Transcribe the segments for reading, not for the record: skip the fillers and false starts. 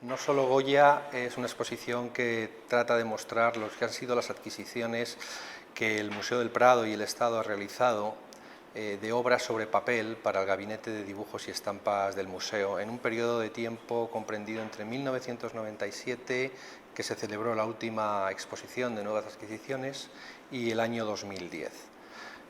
No solo Goya es una exposición que trata de mostrar lo que han sido las adquisiciones que el Museo del Prado y el Estado ha realizado de obras sobre papel para el Gabinete de Dibujos y Estampas del Museo en un periodo de tiempo comprendido entre 1997, que se celebró la última exposición de nuevas adquisiciones, y el año 2010.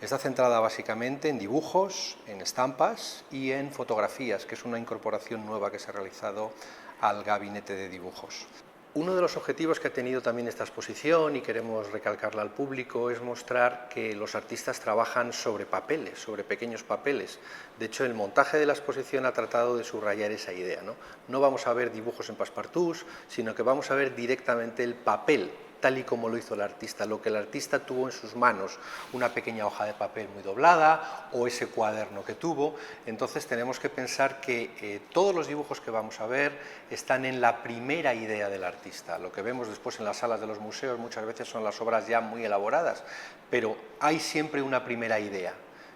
Está centrada básicamente en dibujos, en estampas y en fotografías, que es una incorporación nueva que se ha realizado al Gabinete de Dibujos. Uno de los objetivos que ha tenido también esta exposición, y queremos recalcarla al público, es mostrar que los artistas trabajan sobre papeles, sobre pequeños papeles. De hecho, el montaje de la exposición ha tratado de subrayar esa idea, No vamos a ver dibujos en passepartouts, sino que vamos a ver directamente el papel, tal y como lo hizo el artista, lo que el artista tuvo en sus manos, una pequeña hoja de papel muy doblada o ese cuaderno que tuvo. Entonces tenemos que pensar que todos los dibujos que vamos a ver están en la primera idea del artista. Lo que vemos después en las salas de los museos muchas veces son las obras ya muy elaboradas, pero hay siempre una primera idea.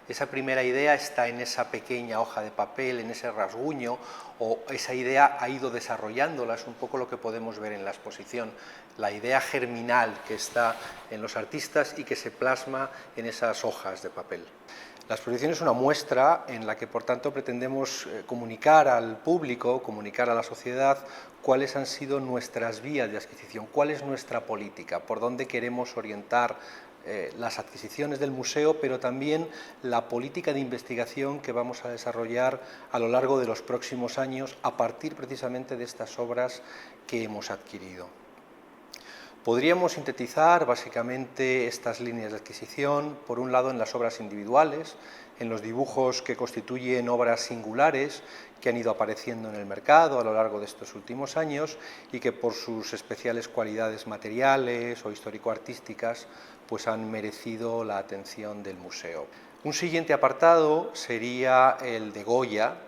Esa primera idea está en esa pequeña hoja de papel, en ese rasguño, o esa idea ha ido desarrollándola, es un poco lo que podemos ver en la exposición, la idea germinal que está en los artistas y que se plasma en esas hojas de papel. La exposición es una muestra en la que, por tanto, pretendemos comunicar al público, comunicar a la sociedad, cuáles han sido nuestras vías de adquisición, cuál es nuestra política, por dónde queremos orientar las adquisiciones del museo, pero también la política de investigación que vamos a desarrollar a lo largo de los próximos años a partir precisamente de estas obras que hemos adquirido. Podríamos sintetizar básicamente estas líneas de adquisición, por un lado en las obras individuales, en los dibujos que constituyen obras singulares que han ido apareciendo en el mercado a lo largo de estos últimos años y que por sus especiales cualidades materiales o histórico-artísticas pues han merecido la atención del museo. Un siguiente apartado sería el de Goya,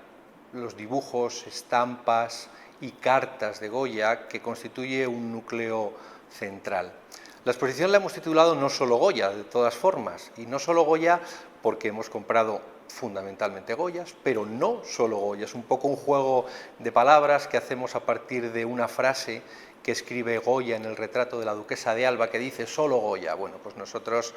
los dibujos, estampas y cartas de Goya, que constituye un núcleo central. La exposición la hemos titulado No solo Goya, de todas formas, y no solo Goya porque hemos comprado fundamentalmente Goyas, pero no solo Goya, es un poco un juego de palabras que hacemos a partir de una frase que escribe Goya en el retrato de la duquesa de Alba, que dice solo Goya. Bueno, pues nosotros,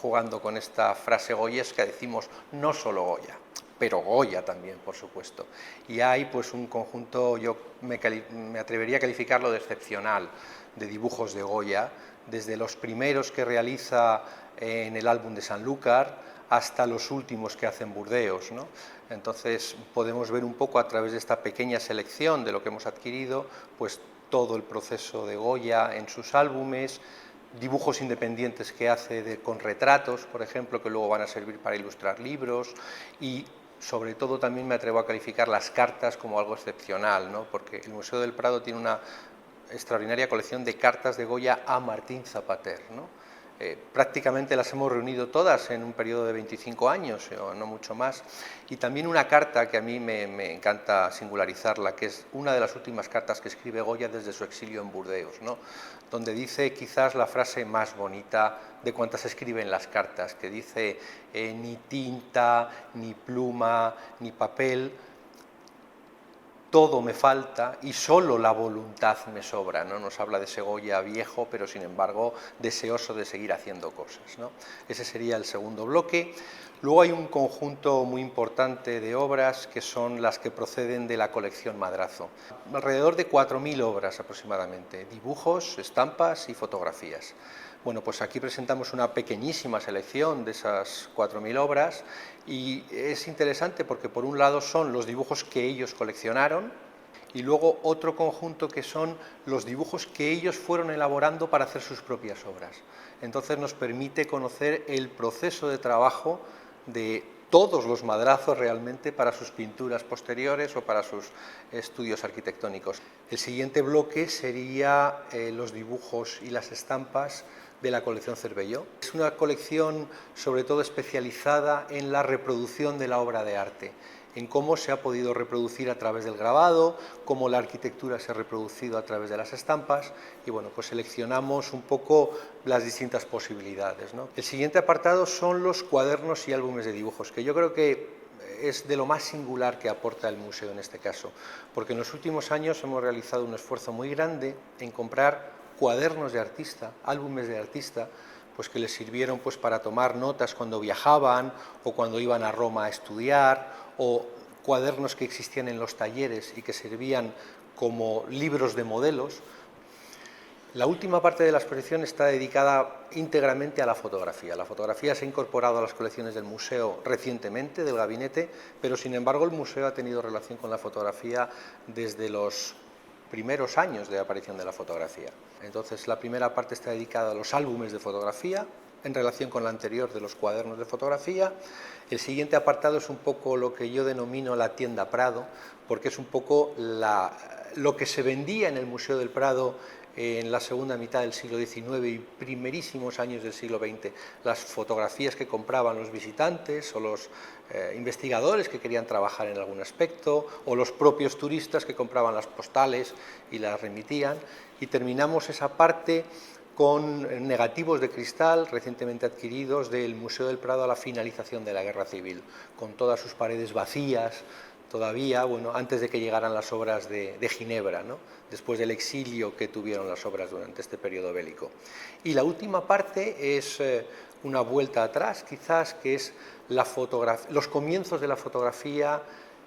jugando con esta frase goyesca, decimos no solo Goya, pero Goya también, por supuesto. Y hay pues un conjunto, yo me atrevería a calificarlo de excepcional, de dibujos de Goya, desde los primeros que realiza en el álbum de Sanlúcar hasta los últimos que hace en Burdeos, Entonces podemos ver un poco a través de esta pequeña selección de lo que hemos adquirido, pues todo el proceso de Goya en sus álbumes, dibujos independientes que hace con retratos, por ejemplo, que luego van a servir para ilustrar libros, y sobre todo también me atrevo a calificar las cartas como algo excepcional, porque el Museo del Prado tiene una extraordinaria colección de cartas de Goya a Martín Zapater, prácticamente las hemos reunido todas en un periodo de 25 años, o no mucho más, y también una carta que a mí me encanta singularizarla, que es una de las últimas cartas que escribe Goya desde su exilio en Burdeos, donde dice quizás la frase más bonita de cuantas escribe en las cartas, que dice ni tinta, ni pluma, ni papel, todo me falta y solo la voluntad me sobra, Nos habla de ese Goya viejo, pero sin embargo deseoso de seguir haciendo cosas, Ese sería el segundo bloque. Luego hay un conjunto muy importante de obras que son las que proceden de la colección Madrazo. Alrededor de 4.000 obras aproximadamente, dibujos, estampas y fotografías. Bueno, pues aquí presentamos una pequeñísima selección de esas 4.000 obras y es interesante porque por un lado son los dibujos que ellos coleccionaron y luego otro conjunto que son los dibujos que ellos fueron elaborando para hacer sus propias obras. Entonces nos permite conocer el proceso de trabajo de todos los Madrazos realmente para sus pinturas posteriores o para sus estudios arquitectónicos. El siguiente bloque sería los dibujos y las estampas de la colección Cervelló. Es una colección sobre todo especializada en la reproducción de la obra de arte, en cómo se ha podido reproducir a través del grabado, cómo la arquitectura se ha reproducido a través de las estampas y bueno, pues seleccionamos un poco las distintas posibilidades, El siguiente apartado son los cuadernos y álbumes de dibujos, que yo creo que es de lo más singular que aporta el museo en este caso, porque en los últimos años hemos realizado un esfuerzo muy grande en comprar cuadernos de artista, álbumes de artista, pues que les sirvieron pues para tomar notas cuando viajaban o cuando iban a Roma a estudiar, o cuadernos que existían en los talleres y que servían como libros de modelos. La última parte de la exposición está dedicada íntegramente a la fotografía. La fotografía se ha incorporado a las colecciones del museo recientemente, del gabinete, pero sin embargo el museo ha tenido relación con la fotografía desde los primeros años de aparición de la fotografía. Entonces la primera parte está dedicada a los álbumes de fotografía, en relación con la anterior de los cuadernos de fotografía. El siguiente apartado es un poco lo que yo denomino la tienda Prado, porque es un poco lo que se vendía en el Museo del Prado en la segunda mitad del siglo XIX y primerísimos años del siglo XX, las fotografías que compraban los visitantes o los investigadores que querían trabajar en algún aspecto, o los propios turistas que compraban las postales y las remitían, y terminamos esa parte con negativos de cristal recientemente adquiridos del Museo del Prado a la finalización de la Guerra Civil, con todas sus paredes vacías todavía, bueno, antes de que llegaran las obras de Ginebra, ¿no? Después del exilio que tuvieron las obras durante este periodo bélico. Y la última parte es una vuelta atrás, quizás, que es los comienzos de la fotografía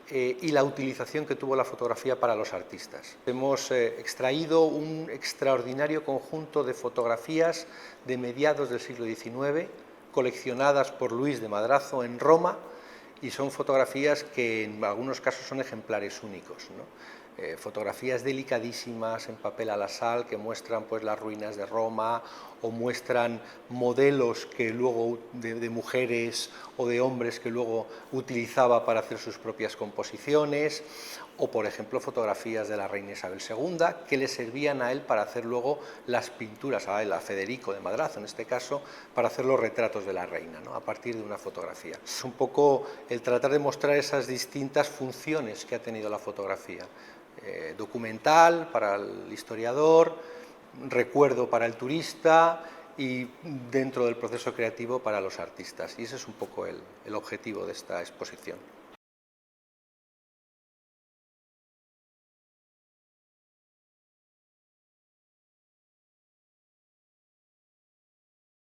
y la utilización que tuvo la fotografía para los artistas. Hemos extraído un extraordinario conjunto de fotografías de mediados del siglo XIX, coleccionadas por Luis de Madrazo en Roma, y son fotografías que en algunos casos son ejemplares únicos, ¿no? Fotografías delicadísimas en papel a la sal que muestran pues las ruinas de Roma, o muestran modelos que luego de mujeres o de hombres que luego utilizaba para hacer sus propias composiciones, o por ejemplo fotografías de la reina Isabel II que le servían a él para hacer luego las pinturas, a él, a Federico de Madrazo en este caso, para hacer los retratos de la reina, ¿no? A partir de una fotografía. Es un poco el tratar de mostrar esas distintas funciones que ha tenido la fotografía. Documental para el historiador, recuerdo para el turista y dentro del proceso creativo para los artistas. Y ese es un poco el objetivo de esta exposición.